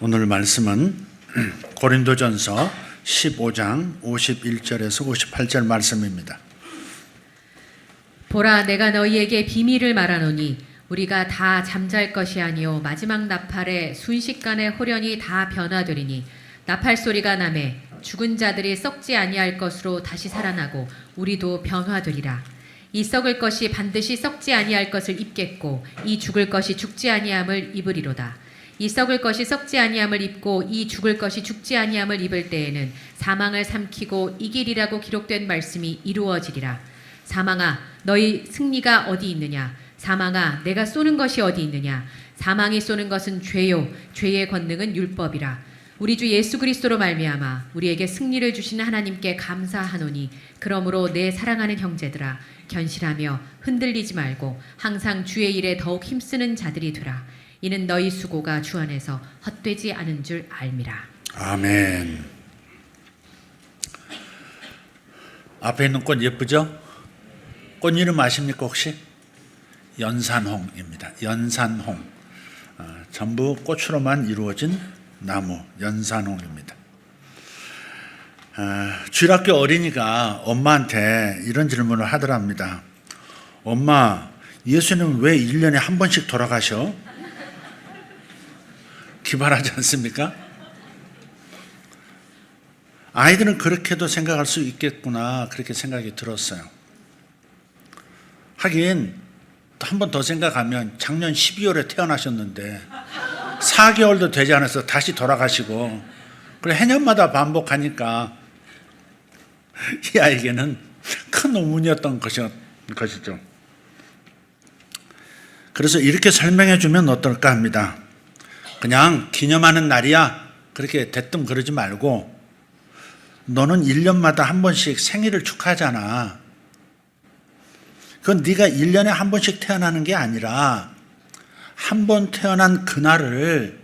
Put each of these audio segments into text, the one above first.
오늘 말씀은 고린도전서 15장 51절에서 58절 말씀입니다. 보라, 내가 너희에게 비밀을 말하노니 우리가 다 잠잘 것이 아니요 마지막 나팔에 순식간에 호련히 다 변화되리니 나팔 소리가 나매 죽은 자들이 썩지 아니할 것으로 다시 살아나고 우리도 변화되리라. 이 썩을 것이 반드시 썩지 아니할 것을 입겠고 이 죽을 것이 죽지 아니함을 입으리로다. 이 썩을 것이 썩지 아니함을 입고 이 죽을 것이 죽지 아니함을 입을 때에는 사망을 삼키고 이기리라고 기록된 말씀이 이루어지리라. 사망아, 너희 승리가 어디 있느냐? 사망아, 내가 쏘는 것이 어디 있느냐? 사망이 쏘는 것은 죄요, 죄의 권능은 율법이라. 우리 주 예수 그리스도로 말미암아 우리에게 승리를 주신 하나님께 감사하노니, 그러므로 내 사랑하는 형제들아, 견실하며 흔들리지 말고 항상 주의 일에 더욱 힘쓰는 자들이 되라. 이는 너희 수고가 주 안에서 헛되지 않은 줄 알미라. 아멘. 앞에 있는 꽃 예쁘죠? 꽃 이름 아십니까 혹시? 연산홍입니다. 연산홍. 전부 꽃으로만 이루어진 나무 연산홍입니다. 주일학교 어린이가 엄마한테 이런 질문을 하더랍니다. 엄마, 예수님은 왜 1년에 한 번씩 돌아가셔? 기발하지 않습니까? 아이들은 그렇게도 생각할 수 있겠구나, 그렇게 생각이 들었어요. 하긴 한 번 더 생각하면 작년 12월에 태어나셨는데 4개월도 되지 않아서 다시 돌아가시고, 그래 해년마다 반복하니까 이 아이에게는 큰 의문이었던 것이죠. 그래서 이렇게 설명해 주면 어떨까 합니다. 그냥 기념하는 날이야, 그렇게 대뜸 그러지 말고, 너는 1년마다 한 번씩 생일을 축하하잖아. 그건 네가 1년에 한 번씩 태어나는 게 아니라 한 번 태어난 그날을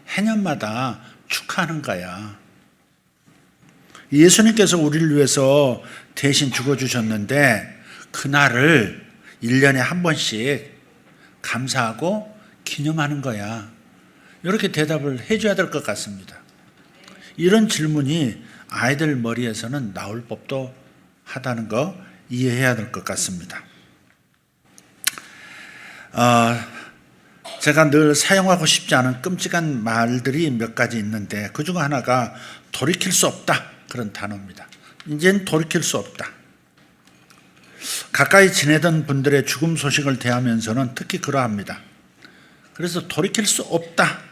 해년마다 축하하는 거야. 예수님께서 우리를 위해서 대신 죽어주셨는데 그날을 1년에 한 번씩 감사하고 기념하는 거야. 이렇게 대답을 해줘야 될 것 같습니다. 이런 질문이 아이들 머리에서는 나올 법도 하다는 거 이해해야 될 것 같습니다. 제가 늘 사용하고 싶지 않은 끔찍한 말들이 몇 가지 있는데 그중 하나가 돌이킬 수 없다, 그런 단어입니다. 이제는 돌이킬 수 없다. 가까이 지내던 분들의 죽음 소식을 대하면서는 특히 그러합니다. 그래서 돌이킬 수 없다.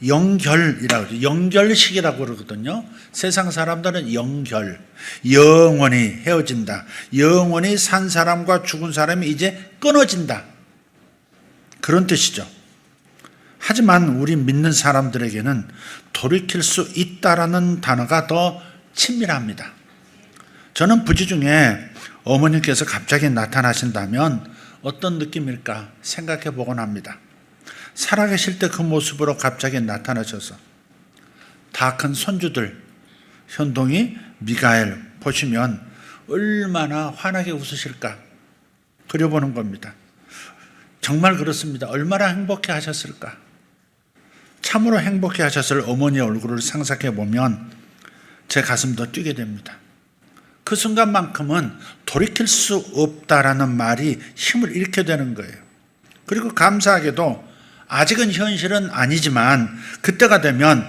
영결이라고 하죠. 영결식이라고 그러거든요. 세상 사람들은 영결, 영원히 헤어진다. 영원히 산 사람과 죽은 사람이 이제 끊어진다. 그런 뜻이죠. 하지만 우리 믿는 사람들에게는 돌이킬 수 있다라는 단어가 더 친밀합니다. 저는 부지 중에 어머니께서 갑자기 나타나신다면 어떤 느낌일까 생각해 보곤 합니다. 살아계실 때 그 모습으로 갑자기 나타나셔서 다 큰 손주들, 현동이, 미가엘 보시면 얼마나 환하게 웃으실까 그려보는 겁니다. 정말 그렇습니다. 얼마나 행복해 하셨을까. 참으로 행복해 하셨을 어머니의 얼굴을 상상해 보면 제 가슴도 뛰게 됩니다. 그 순간만큼은 돌이킬 수 없다라는 말이 힘을 잃게 되는 거예요. 그리고 감사하게도 아직은 현실은 아니지만 그때가 되면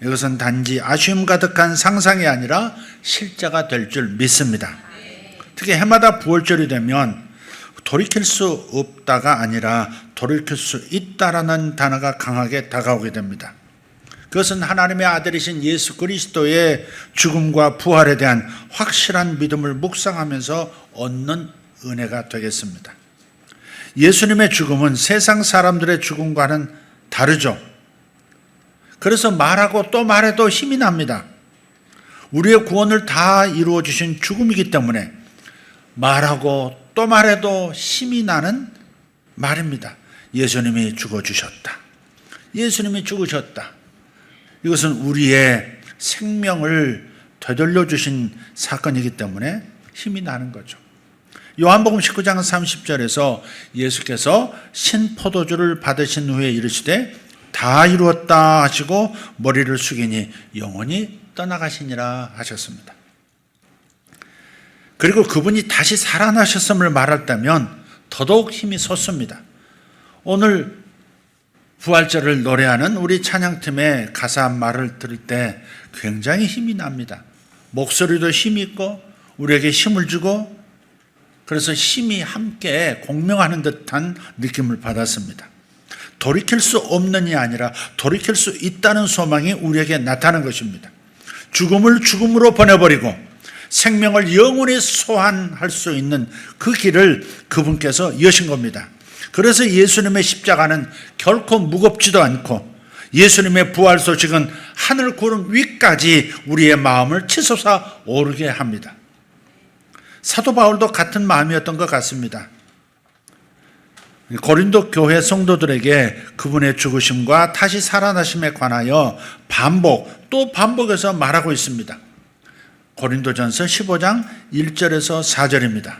이것은 단지 아쉬움 가득한 상상이 아니라 실제가 될 줄 믿습니다. 특히 해마다 부활절이 되면 돌이킬 수 없다가 아니라 돌이킬 수 있다라는 단어가 강하게 다가오게 됩니다. 그것은 하나님의 아들이신 예수 그리스도의 죽음과 부활에 대한 확실한 믿음을 묵상하면서 얻는 은혜가 되겠습니다. 예수님의 죽음은 세상 사람들의 죽음과는 다르죠. 그래서 말하고 또 말해도 힘이 납니다. 우리의 구원을 다 이루어 주신 죽음이기 때문에 말하고 또 말해도 힘이 나는 말입니다. 예수님이 죽어주셨다. 예수님이 죽으셨다. 이것은 우리의 생명을 되돌려 주신 사건이기 때문에 힘이 나는 거죠. 요한복음 19장 30절에서 예수께서 신포도주를 받으신 후에 이르시되 다 이루었다 하시고 머리를 숙이니 영원히 떠나가시니라 하셨습니다. 그리고 그분이 다시 살아나셨음을 말했다면 더더욱 힘이 솟습니다. 오늘 부활절을 노래하는 우리 찬양팀의 가사 말을 들을 때 굉장히 힘이 납니다. 목소리도 힘이 있고 우리에게 힘을 주고, 그래서 힘이 함께 공명하는 듯한 느낌을 받았습니다. 돌이킬 수 없는이 아니라 돌이킬 수 있다는 소망이 우리에게 나타나는 것입니다. 죽음을 죽음으로 보내버리고 생명을 영원히 소환할 수 있는 그 길을 그분께서 여신 겁니다. 그래서 예수님의 십자가는 결코 무겁지도 않고 예수님의 부활 소식은 하늘 구름 위까지 우리의 마음을 치솟아 오르게 합니다. 사도 바울도 같은 마음이었던 것 같습니다. 고린도 교회 성도들에게 그분의 죽으심과 다시 살아나심에 관하여 반복 또 반복해서 말하고 있습니다. 고린도전서 15장 1절에서 4절입니다.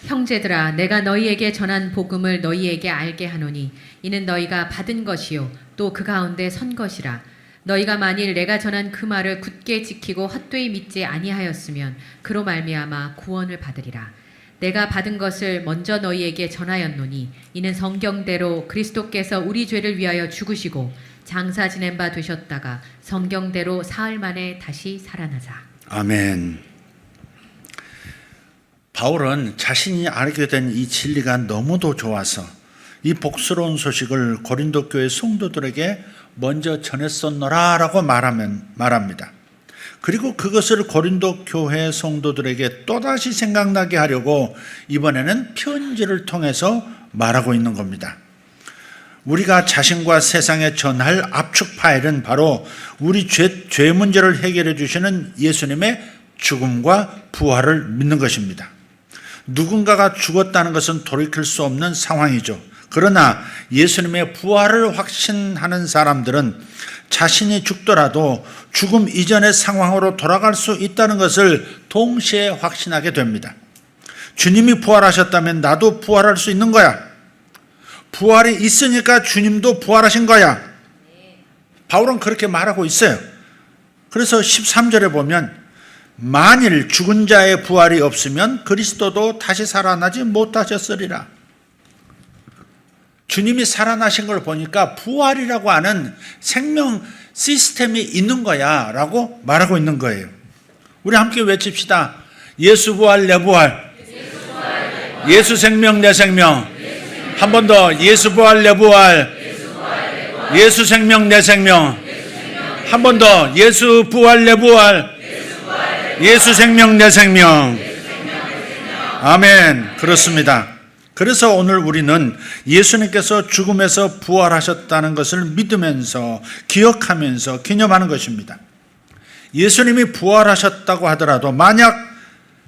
형제들아, 내가 너희에게 전한 복음을 너희에게 알게 하노니 이는 너희가 받은 것이요 또 그 가운데 선 것이라. 너희가 만일 내가 전한 그 말을 굳게 지키고 헛되이 믿지 아니하였으면 그로 말미암아 구원을 받으리라. 내가 받은 것을 먼저 너희에게 전하였노니 이는 성경대로 그리스도께서 우리 죄를 위하여 죽으시고 장사 지낸 바 되셨다가 성경대로 사흘 만에 다시 살아나사. 아멘. 바울은 자신이 알게 된 이 진리가 너무도 좋아서 이 복스러운 소식을 고린도 교회 성도들에게 먼저 전했었노라 라고 말합니다. 그리고 그것을 고린도 교회 성도들에게 또다시 생각나게 하려고 이번에는 편지를 통해서 말하고 있는 겁니다. 우리가 자신과 세상에 전할 압축 파일은 바로 우리 죄 문제를 해결해 주시는 예수님의 죽음과 부활을 믿는 것입니다. 누군가가 죽었다는 것은 돌이킬 수 없는 상황이죠. 그러나 예수님의 부활을 확신하는 사람들은 자신이 죽더라도 죽음 이전의 상황으로 돌아갈 수 있다는 것을 동시에 확신하게 됩니다. 주님이 부활하셨다면 나도 부활할 수 있는 거야. 부활이 있으니까 주님도 부활하신 거야. 바울은 그렇게 말하고 있어요. 그래서 13절에 보면 만일 죽은 자의 부활이 없으면 그리스도도 다시 살아나지 못하셨으리라. 주님이 살아나신 걸 보니까 부활이라고 하는 생명 시스템이 있는 거야 라고 말하고 있는 거예요. 우리 함께 외칩시다. 예수 부활 내 부활, 예수 생명 내 생명. 한 번 더. 예수 부활 내 부활, 예수 생명 내 생명. 한 번 더. 예수 부활 내 부활, 예수 생명 내 생명. 아멘. 그렇습니다. 그래서 오늘 우리는 예수님께서 죽음에서 부활하셨다는 것을 믿으면서 기억하면서 기념하는 것입니다. 예수님이 부활하셨다고 하더라도 만약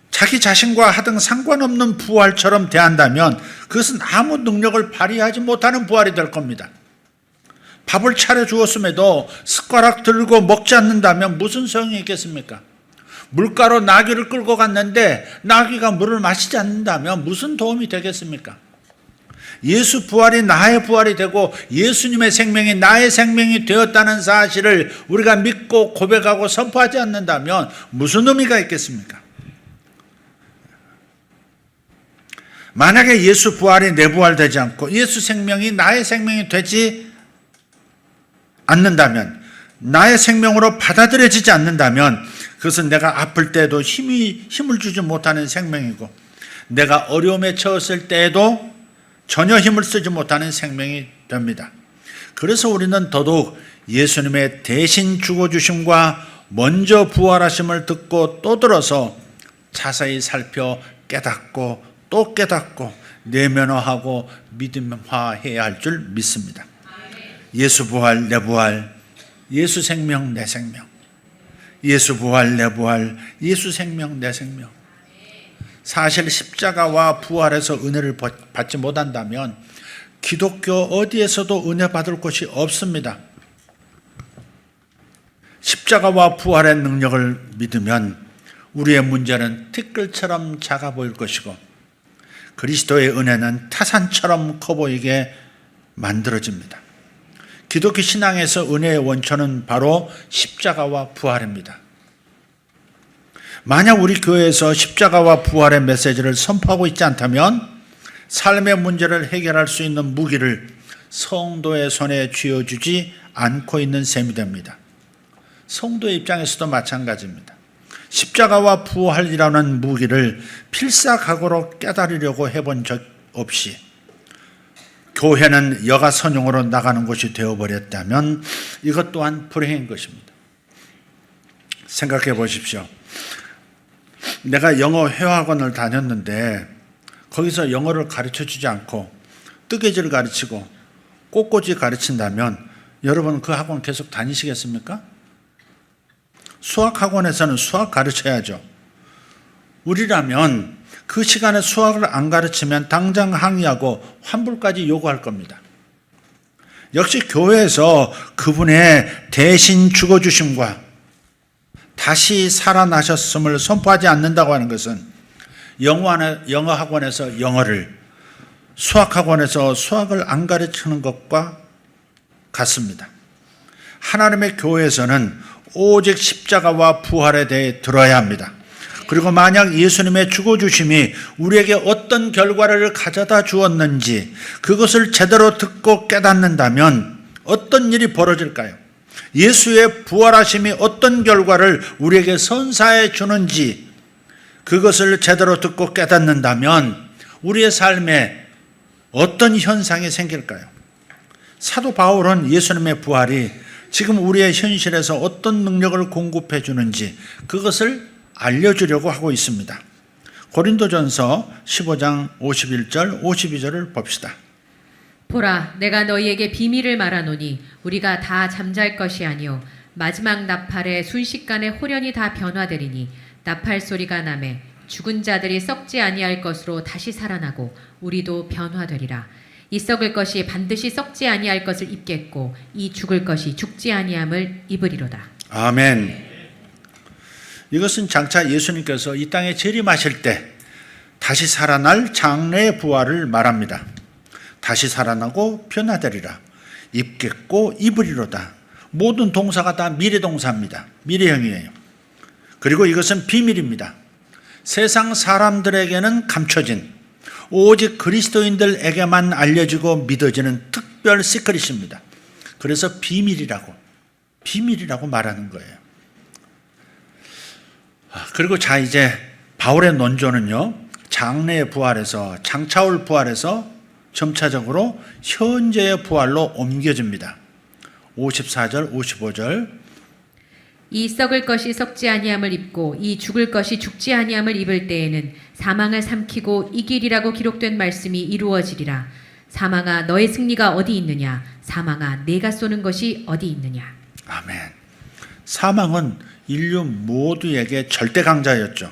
자기 자신과 하등 상관없는 부활처럼 대한다면 그것은 아무 능력을 발휘하지 못하는 부활이 될 겁니다. 밥을 차려주었음에도 숟가락 들고 먹지 않는다면 무슨 소용이 있겠습니까? 물가로 나귀를 끌고 갔는데 나귀가 물을 마시지 않는다면 무슨 도움이 되겠습니까? 예수 부활이 나의 부활이 되고 예수님의 생명이 나의 생명이 되었다는 사실을 우리가 믿고 고백하고 선포하지 않는다면 무슨 의미가 있겠습니까? 만약에 예수 부활이 내 부활 되지 않고 예수 생명이 나의 생명이 되지 않는다면, 나의 생명으로 받아들여지지 않는다면 그것은 내가 아플 때에도 힘을 주지 못하는 생명이고 내가 어려움에 처했을 때에도 전혀 힘을 쓰지 못하는 생명이 됩니다. 그래서 우리는 더더욱 예수님의 대신 죽어주심과 먼저 부활하심을 듣고 또 들어서 자세히 살펴 깨닫고 또 깨닫고 내면화하고 믿음화해야 할 줄 믿습니다. 예수 부활 내 부활, 예수 생명 내 생명. 예수 부활 내 부활, 예수 생명 내 생명. 사실 십자가와 부활에서 은혜를 받지 못한다면 기독교 어디에서도 은혜 받을 곳이 없습니다. 십자가와 부활의 능력을 믿으면 우리의 문제는 티끌처럼 작아 보일 것이고 그리스도의 은혜는 타산처럼 커 보이게 만들어집니다. 기독교 신앙에서 은혜의 원천은 바로 십자가와 부활입니다. 만약 우리 교회에서 십자가와 부활의 메시지를 선포하고 있지 않다면 삶의 문제를 해결할 수 있는 무기를 성도의 손에 쥐어주지 않고 있는 셈이 됩니다. 성도의 입장에서도 마찬가지입니다. 십자가와 부활이라는 무기를 필사각오로 깨달으려고 해본 적 없이 교회는 여가선용으로 나가는 곳이 되어버렸다면 이것 또한 불행한 것입니다. 생각해 보십시오. 내가 영어 회화학원을 다녔는데 거기서 영어를 가르쳐주지 않고 뜨개질을 가르치고 꽃꽂이 가르친다면 여러분 그 학원 계속 다니시겠습니까? 수학학원에서는 수학 가르쳐야죠. 우리라면 그 시간에 수학을 안 가르치면 당장 항의하고 환불까지 요구할 겁니다. 역시 교회에서 그분의 대신 죽어주심과 다시 살아나셨음을 선포하지 않는다고 하는 것은 영어 학원에서 영어를, 수학학원에서 수학을 안 가르치는 것과 같습니다. 하나님의 교회에서는 오직 십자가와 부활에 대해 들어야 합니다. 그리고 만약 예수님의 죽어주심이 우리에게 어떤 결과를 가져다 주었는지 그것을 제대로 듣고 깨닫는다면 어떤 일이 벌어질까요? 예수의 부활하심이 어떤 결과를 우리에게 선사해 주는지 그것을 제대로 듣고 깨닫는다면 우리의 삶에 어떤 현상이 생길까요? 사도 바울은 예수님의 부활이 지금 우리의 현실에서 어떤 능력을 공급해 주는지 그것을 알려주려고 하고 있습니다. 고린도전서 15장 51절 52절을 봅시다. 보라, 내가 너희에게 비밀을 말하노니 우리가 다 잠잘 것이 아니요 마지막 나팔에 순식간에 홀연히 다 변화되리니 나팔 소리가 나매 죽은 자들이 썩지 아니할 것으로 다시 살아나고 우리도 변화되리라. 이 썩을 것이 반드시 썩지 아니할 것을 입겠고 이 죽을 것이 죽지 아니함을 입으리로다. 아멘. 이것은 장차 예수님께서 이 땅에 재림하실 때 다시 살아날 장래의 부활을 말합니다. 다시 살아나고 변화되리라. 입겠고 입으리로다. 모든 동사가 다 미래동사입니다. 미래형이에요. 그리고 이것은 비밀입니다. 세상 사람들에게는 감춰진 오직 그리스도인들에게만 알려지고 믿어지는 특별 시크릿입니다. 그래서 비밀이라고 말하는 거예요. 그리고 자 이제 바울의 논조는요. 장래의 부활에서 장차올 부활에서 점차적으로 현재의 부활로 옮겨집니다. 54절 55절 이 썩을 것이 썩지 아니함을 입고 이 죽을 것이 죽지 아니함을 입을 때에는 사망을 삼키고 이기리라고 기록된 말씀이 이루어지리라. 사망아 너의 승리가 어디 있느냐? 사망아 내가 쏘는 것이 어디 있느냐? 아멘. 사망은 인류 모두에게 절대 강자였죠.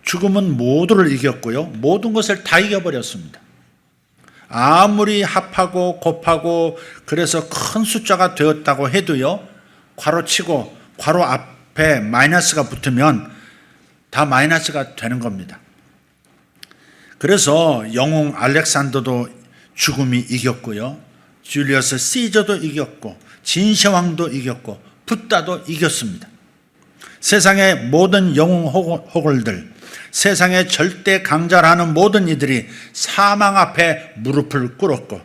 죽음은 모두를 이겼고요. 모든 것을 다 이겨버렸습니다. 아무리 합하고 곱하고 그래서 큰 숫자가 되었다고 해도요. 괄호치고 괄호 앞에 마이너스가 붙으면 다 마이너스가 되는 겁니다. 그래서 영웅 알렉산더도 죽음이 이겼고요. 줄리어스 시저도 이겼고 진시황도 이겼고 붓다도 이겼습니다. 세상의 모든 영웅 호걸들, 세상의 절대 강자라는 모든 이들이 사망 앞에 무릎을 꿇었고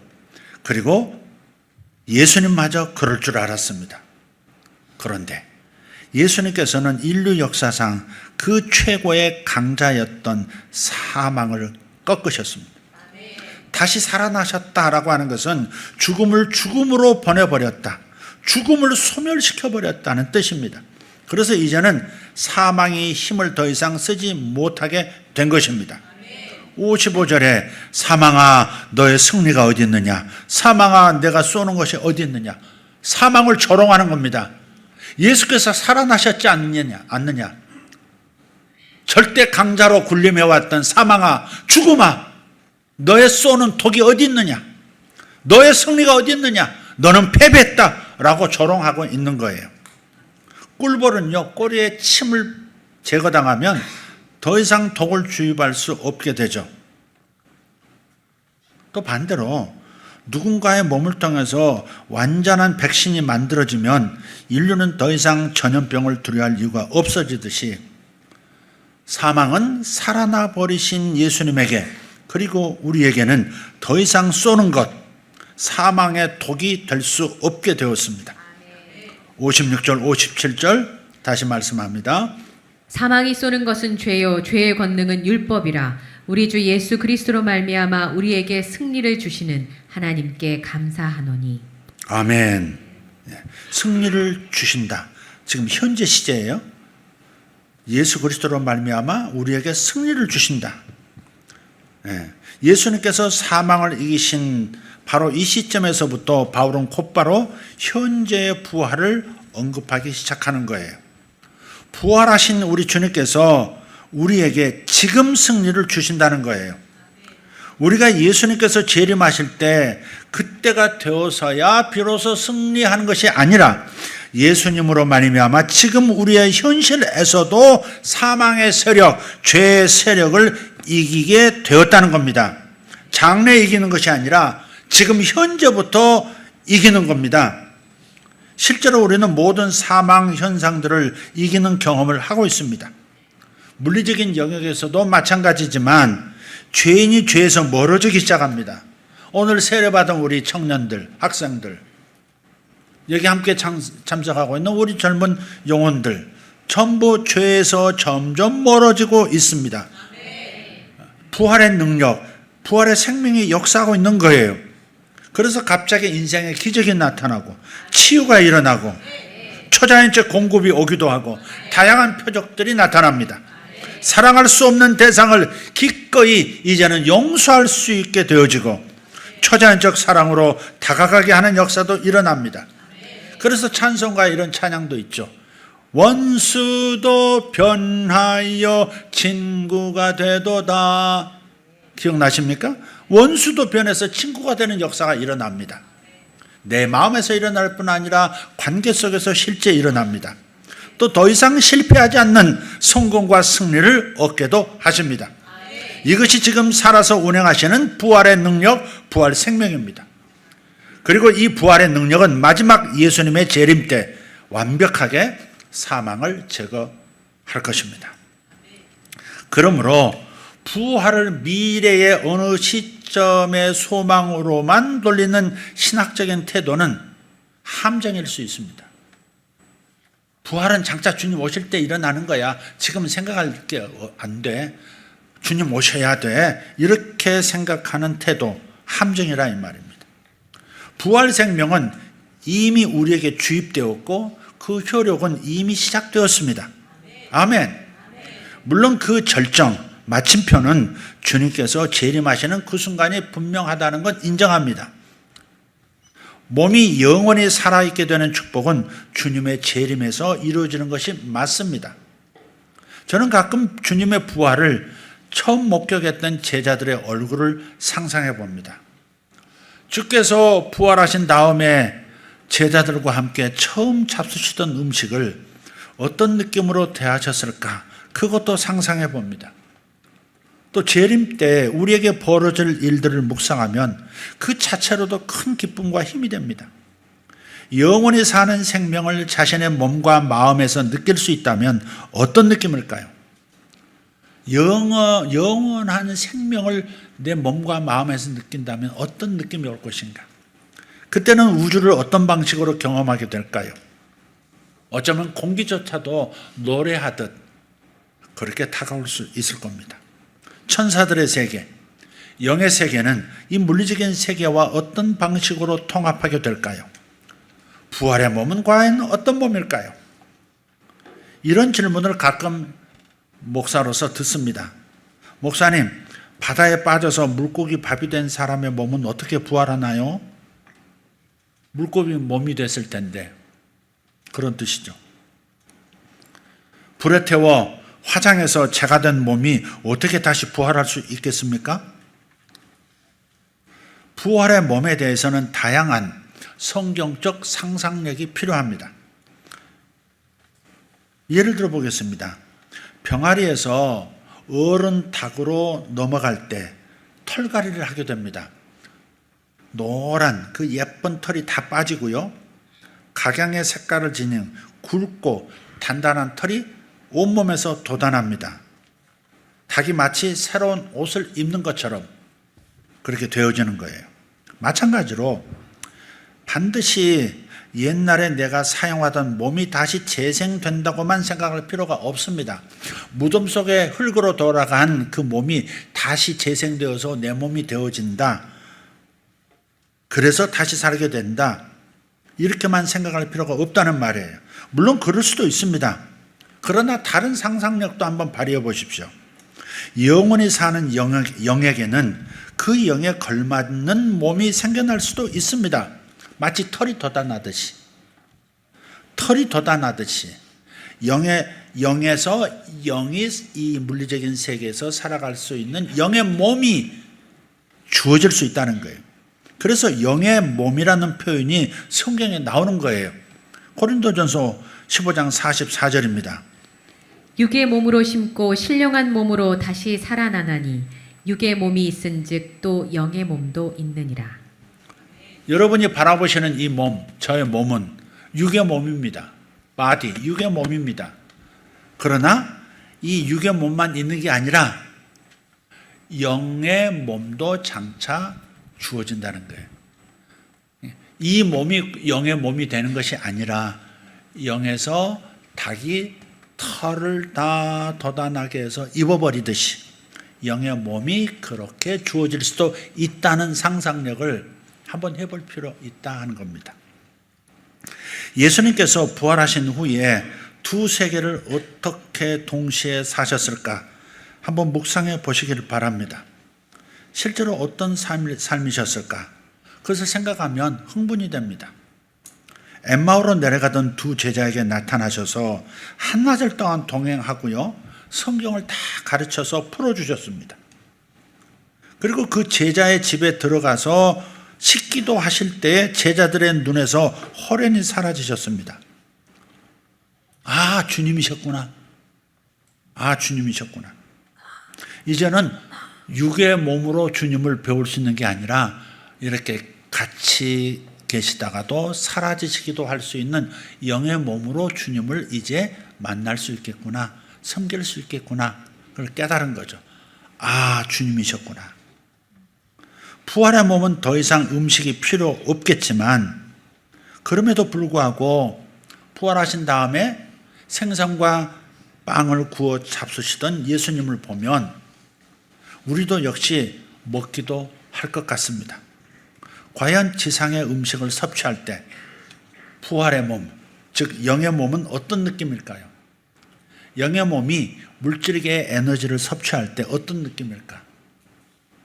그리고 예수님마저 그럴 줄 알았습니다. 그런데 예수님께서는 인류 역사상 그 최고의 강자였던 사망을 꺾으셨습니다. 다시 살아나셨다라고 하는 것은 죽음을 죽음으로 보내버렸다. 죽음을 소멸시켜버렸다는 뜻입니다. 그래서 이제는 사망이 힘을 더 이상 쓰지 못하게 된 것입니다. 55절에 사망아 너의 승리가 어디 있느냐? 사망아 내가 쏘는 것이 어디 있느냐? 사망을 조롱하는 겁니다. 예수께서 살아나셨지 않느냐? 절대 강자로 군림해왔던 사망아, 죽음아, 너의 쏘는 독이 어디 있느냐? 너의 승리가 어디 있느냐? 너는 패배했다라고 조롱하고 있는 거예요. 꿀벌은요, 꼬리에 침을 제거당하면 더 이상 독을 주입할 수 없게 되죠. 또 반대로 누군가의 몸을 통해서 완전한 백신이 만들어지면 인류는 더 이상 전염병을 두려워할 이유가 없어지듯이 사망은 살아나 버리신 예수님에게 그리고 우리에게는 더 이상 쏘는 것, 사망의 독이 될 수 없게 되었습니다. 56절, 57절 다시 말씀합니다. 사망이 쏘는 것은 죄요 죄의 권능은 율법이라. 우리 주 예수 그리스도로 말미암아 우리에게 승리를 주시는 하나님께 감사하노니. 아멘. 승리를 주신다. 지금 현재 시제예요. 예수 그리스도로 말미암아 우리에게 승리를 주신다. 예수님께서 사망을 이기신 바로 이 시점에서부터 바울은 곧바로 현재의 부활을 언급하기 시작하는 거예요. 부활하신 우리 주님께서 우리에게 지금 승리를 주신다는 거예요. 우리가 예수님께서 재림하실 때 그때가 되어서야 비로소 승리하는 것이 아니라 예수님으로 말미암아 지금 우리의 현실에서도 사망의 세력, 죄의 세력을 이기게 되었다는 겁니다. 장래 이기는 것이 아니라 지금 현재부터 이기는 겁니다. 실제로 우리는 모든 사망 현상들을 이기는 경험을 하고 있습니다. 물리적인 영역에서도 마찬가지지만 죄인이 죄에서 멀어지기 시작합니다. 오늘 세례받은 우리 청년들, 학생들, 여기 함께 참석하고 있는 우리 젊은 영혼들 전부 죄에서 점점 멀어지고 있습니다. 부활의 능력, 부활의 생명이 역사하고 있는 거예요. 그래서 갑자기 인생에 기적이 나타나고 치유가 일어나고 초자연적 공급이 오기도 하고 다양한 표적들이 나타납니다. 사랑할 수 없는 대상을 기꺼이 이제는 용서할 수 있게 되어지고 초자연적 사랑으로 다가가게 하는 역사도 일어납니다. 그래서 찬송가에 이런 찬양도 있죠. 원수도 변하여 친구가 되도다. 기억나십니까? 원수도 변해서 친구가 되는 역사가 일어납니다. 내 마음에서 일어날 뿐 아니라 관계 속에서 실제 일어납니다. 또 더 이상 실패하지 않는 성공과 승리를 얻게도 하십니다. 이것이 지금 살아서 운행하시는 부활의 능력, 부활 생명입니다. 그리고 이 부활의 능력은 마지막 예수님의 재림 때 완벽하게 사망을 제거할 것입니다. 그러므로 부활을 미래의 어느 시점의 소망으로만 돌리는 신학적인 태도는 함정일 수 있습니다. 부활은 장차 주님 오실 때 일어나는 거야. 지금 생각할 게 안 돼. 주님 오셔야 돼. 이렇게 생각하는 태도, 함정이라 이 말입니다. 부활 생명은 이미 우리에게 주입되었고 그 효력은 이미 시작되었습니다. 아멘. 물론 그 절정, 마침표는 주님께서 재림하시는 그 순간이 분명하다는 건 인정합니다. 몸이 영원히 살아있게 되는 축복은 주님의 재림에서 이루어지는 것이 맞습니다. 저는 가끔 주님의 부활을 처음 목격했던 제자들의 얼굴을 상상해 봅니다. 주께서 부활하신 다음에 제자들과 함께 처음 잡수시던 음식을 어떤 느낌으로 대하셨을까? 그것도 상상해 봅니다. 또 재림 때 우리에게 벌어질 일들을 묵상하면 그 자체로도 큰 기쁨과 힘이 됩니다. 영원히 사는 생명을 자신의 몸과 마음에서 느낄 수 있다면 어떤 느낌일까요? 영원한 생명을 내 몸과 마음에서 느낀다면 어떤 느낌이 올 것인가? 그때는 우주를 어떤 방식으로 경험하게 될까요? 어쩌면 공기조차도 노래하듯 그렇게 다가올 수 있을 겁니다. 천사들의 세계, 영의 세계는 이 물리적인 세계와 어떤 방식으로 통합하게 될까요? 부활의 몸은 과연 어떤 몸일까요? 이런 질문을 가끔 목사로서 듣습니다. 목사님, 바다에 빠져서 물고기 밥이 된 사람의 몸은 어떻게 부활하나요? 물고기 몸이 됐을 텐데 그런 뜻이죠. 불에 태워 화장해서 재가 된 몸이 어떻게 다시 부활할 수 있겠습니까? 부활의 몸에 대해서는 다양한 성경적 상상력이 필요합니다. 예를 들어 보겠습니다. 병아리에서 어른 닭으로 넘어갈 때 털갈이를 하게 됩니다. 노란 그 예쁜 털이 다 빠지고요. 각양의 색깔을 지닌 굵고 단단한 털이 온몸에서 돋아납니다. 닭이 마치 새로운 옷을 입는 것처럼 그렇게 되어지는 거예요. 마찬가지로 반드시 옛날에 내가 사용하던 몸이 다시 재생된다고만 생각할 필요가 없습니다. 무덤 속에 흙으로 돌아간 그 몸이 다시 재생되어서 내 몸이 되어진다. 그래서 다시 살게 된다. 이렇게만 생각할 필요가 없다는 말이에요. 물론 그럴 수도 있습니다. 그러나 다른 상상력도 한번 발휘해 보십시오. 영원히 사는 영에게는 그 영에 걸맞는 몸이 생겨날 수도 있습니다. 마치 털이 돋아나듯이 영에서 영이 이 물리적인 세계에서 살아갈 수 있는 영의 몸이 주어질 수 있다는 거예요. 그래서 영의 몸이라는 표현이 성경에 나오는 거예요. 고린도전서 15장 44절입니다. 육의 몸으로 심고 신령한 몸으로 다시 살아나나니 육의 몸이 있은즉 또 영의 몸도 있느니라. 여러분이 바라보시는 이 몸, 저의 몸은 육의 몸입니다. 바디, 육의 몸입니다. 그러나 이 육의 몸만 있는 게 아니라 영의 몸도 장차 주어진다는 거예요. 이 몸이 영의 몸이 되는 것이 아니라 영에서 닭이 털을 다 돋아나게 해서 입어버리듯이 영의 몸이 그렇게 주어질 수도 있다는 상상력을 한번 해볼 필요 있다 하는 겁니다. 예수님께서 부활하신 후에 두 세계를 어떻게 동시에 사셨을까 한번 묵상해 보시기를 바랍니다. 실제로 어떤 삶이셨을까? 그것을 생각하면 흥분이 됩니다. 엠마오로 내려가던 두 제자에게 나타나셔서 한나절 동안 동행하고요. 성경을 다 가르쳐서 풀어주셨습니다. 그리고 그 제자의 집에 들어가서 식기도 하실 때 제자들의 눈에서 호련히 사라지셨습니다. 아, 주님이셨구나. 이제는 육의 몸으로 주님을 배울 수 있는 게 아니라 이렇게 같이 계시다가도 사라지시기도 할 수 있는 영의 몸으로 주님을 이제 만날 수 있겠구나. 섬길 수 있겠구나. 그걸 깨달은 거죠. 아, 주님이셨구나. 부활의 몸은 더 이상 음식이 필요 없겠지만 그럼에도 불구하고 부활하신 다음에 생선과 빵을 구워 잡수시던 예수님을 보면 우리도 역시 먹기도 할 것 같습니다. 과연 지상의 음식을 섭취할 때 부활의 몸, 즉 영의 몸은 어떤 느낌일까요? 영의 몸이 물질계의 에너지를 섭취할 때 어떤 느낌일까?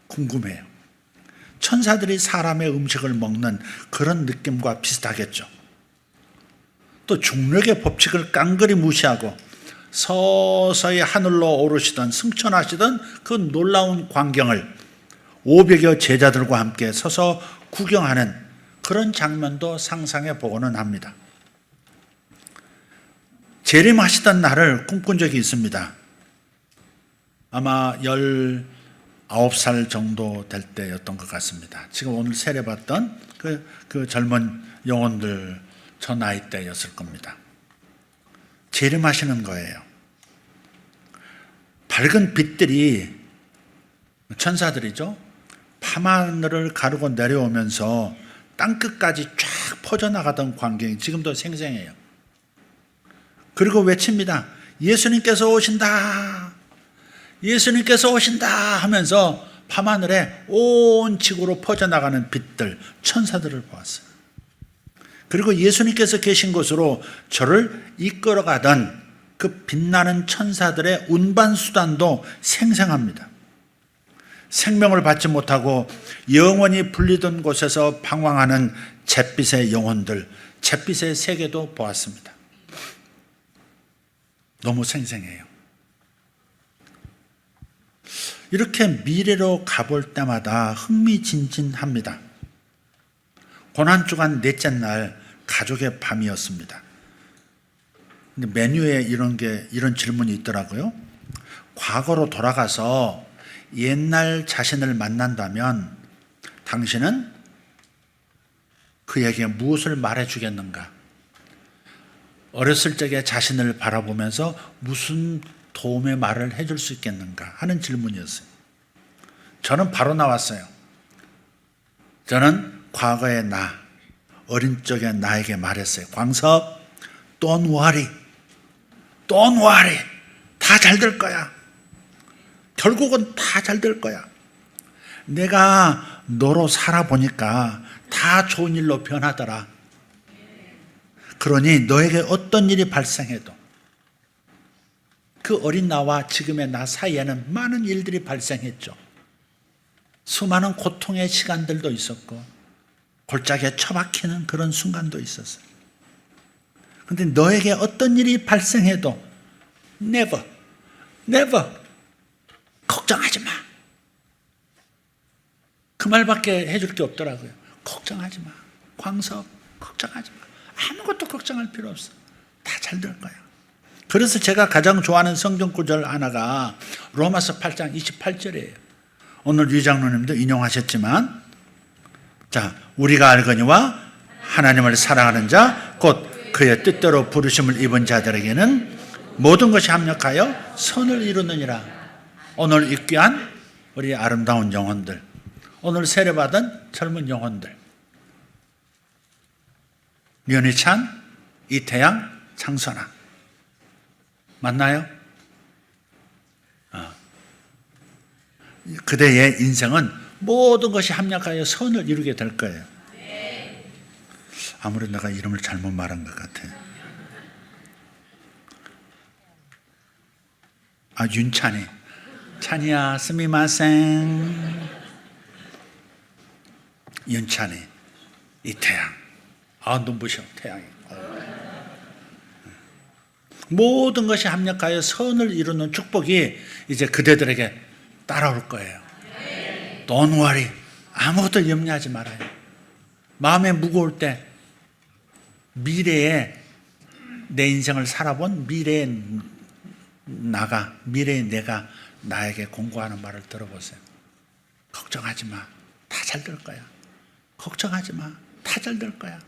궁금해요. 천사들이 사람의 음식을 먹는 그런 느낌과 비슷하겠죠. 또 중력의 법칙을 깡그리 무시하고 서서히 하늘로 오르시던 승천하시던 그 놀라운 광경을 500여 제자들과 함께 서서 구경하는 그런 장면도 상상해 보고는 합니다. 재림하시던 날을 꿈꾼 적이 있습니다. 아마 19살 정도 될 때였던 것 같습니다. 지금 오늘 세례받던 그 젊은 영혼들 저 나이 때였을 겁니다. 재림하시는 거예요. 밝은 빛들이 천사들이죠. 밤하늘을 가르고 내려오면서 땅끝까지 쫙 퍼져나가던 광경이 지금도 생생해요. 그리고 외칩니다. 예수님께서 오신다. 예수님께서 오신다 하면서 밤하늘에 온 지구로 퍼져나가는 빛들, 천사들을 보았어요. 그리고 예수님께서 계신 곳으로 저를 이끌어가던 그 빛나는 천사들의 운반수단도 생생합니다. 생명을 받지 못하고 영원히 분리된 곳에서 방황하는 잿빛의 영혼들, 잿빛의 세계도 보았습니다. 너무 생생해요. 이렇게 미래로 가볼 때마다 흥미진진합니다. 고난주간 넷째 날 가족의 밤이었습니다. 근데 메뉴에 이런 질문이 있더라고요. 과거로 돌아가서 옛날 자신을 만난다면 당신은 그에게 무엇을 말해주겠는가? 어렸을 적에 자신을 바라보면서 무슨 도움의 말을 해줄 수 있겠는가 하는 질문이었어요. 저는 바로 나왔어요. 저는 과거의 나, 어린 적의 나에게 말했어요. 광섭, don't worry. don't worry. 다 잘 될 거야. 결국은 다 잘 될 거야. 내가 너로 살아보니까 다 좋은 일로 변하더라. 그러니 너에게 어떤 일이 발생해도 그 어린 나와 지금의 나 사이에는 많은 일들이 발생했죠. 수많은 고통의 시간들도 있었고 골짜기에 처박히는 그런 순간도 있었어요. 그런데 너에게 어떤 일이 발생해도 never 걱정하지 마. 그 말밖에 해줄 게 없더라고요. 걱정하지 마. 광섭, 걱정하지 마. 아무것도 걱정할 필요 없어. 다 잘 될 거야. 그래서 제가 가장 좋아하는 성경 구절 하나가 로마서 8장 28절이에요. 오늘 유 장로님도 인용하셨지만, 자, 우리가 알거니와 하나님을 사랑하는 자, 곧 그의 뜻대로 부르심을 입은 자들에게는 모든 것이 합력하여 선을 이루느니라. 오늘 입귀한 우리 아름다운 영혼들, 오늘 세례받은 젊은 영혼들, 연희찬, 이태양, 장선아 맞나요? 그대의 인생은 모든 것이 합력하여 선을 이루게 될 거예요. 아무래도 내가 이름을 잘못 말한 것 같아. 윤찬이. 찬이야, 스미마생. 윤찬이, 이태양. 눈부셔, 태양이. 모든 것이 합력하여 선을 이루는 축복이 이제 그대들에게 따라올 거예요. Don't worry. 아무것도 염려하지 말아요. 마음에 무거울 때 미래에 내 인생을 살아본 미래의 내가 나에게 공고하는 말을 들어보세요. 걱정하지 마. 다 잘 될 거야. 걱정하지 마. 다 잘 될 거야.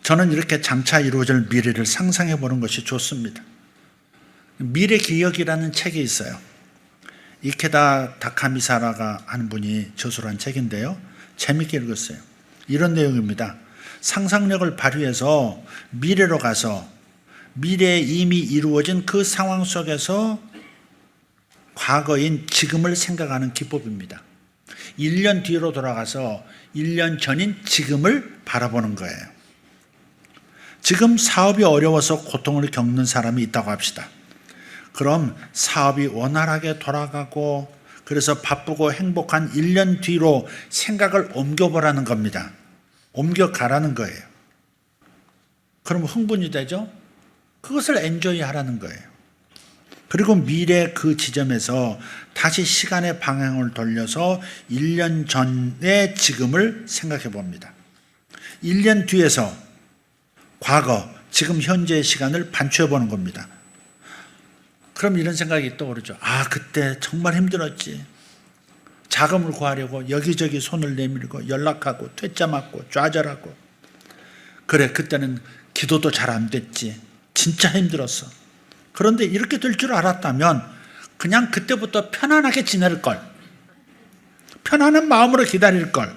저는 이렇게 장차 이루어질 미래를 상상해 보는 것이 좋습니다. 미래 기억이라는 책이 있어요. 이케다 다카미사라가 하는 분이 저술한 책인데요. 재밌게 읽었어요. 이런 내용입니다. 상상력을 발휘해서 미래로 가서 미래에 이미 이루어진 그 상황 속에서 과거인 지금을 생각하는 기법입니다. 1년 뒤로 돌아가서 1년 전인 지금을 바라보는 거예요. 지금 사업이 어려워서 고통을 겪는 사람이 있다고 합시다. 그럼 사업이 원활하게 돌아가고 그래서 바쁘고 행복한 1년 뒤로 생각을 옮겨보라는 겁니다. 옮겨가라는 거예요. 그럼 흥분이 되죠? 그것을 엔조이 하라는 거예요. 그리고 미래 그 지점에서 다시 시간의 방향을 돌려서 1년 전의 지금을 생각해 봅니다. 1년 뒤에서 과거, 지금 현재의 시간을 반추해 보는 겁니다. 그럼 이런 생각이 떠오르죠. 그때 정말 힘들었지. 자금을 구하려고 여기저기 손을 내밀고 연락하고 퇴짜 맞고 좌절하고. 그래, 그때는 기도도 잘 안 됐지. 진짜 힘들었어. 그런데 이렇게 될 줄 알았다면 그냥 그때부터 편안하게 지낼 걸. 편안한 마음으로 기다릴 걸.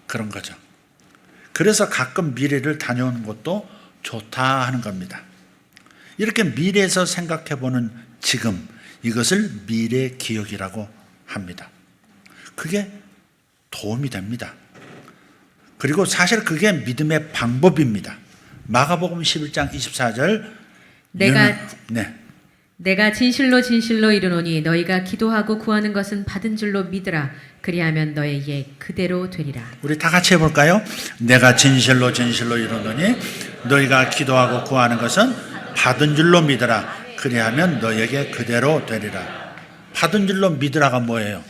그런 거죠. 그래서 가끔 미래를 다녀오는 것도 좋다 하는 겁니다. 이렇게 미래에서 생각해보는 지금, 이것을 미래 기억이라고 합니다. 그게 도움이 됩니다. 그리고 사실 그게 믿음의 방법입니다. 마가복음 11장 24절 내가 진실로 진실로 이르노니 너희가 기도하고 구하는 것은 받은 줄로 믿으라. 그리하면 너에게 그대로 되리라. 우리 다 같이 해볼까요? 내가 진실로 진실로 이르노니 너희가 기도하고 구하는 것은 받은 줄로 믿으라. 그리하면 너에게 그대로 되리라. 받은 줄로 믿으라가 뭐예요?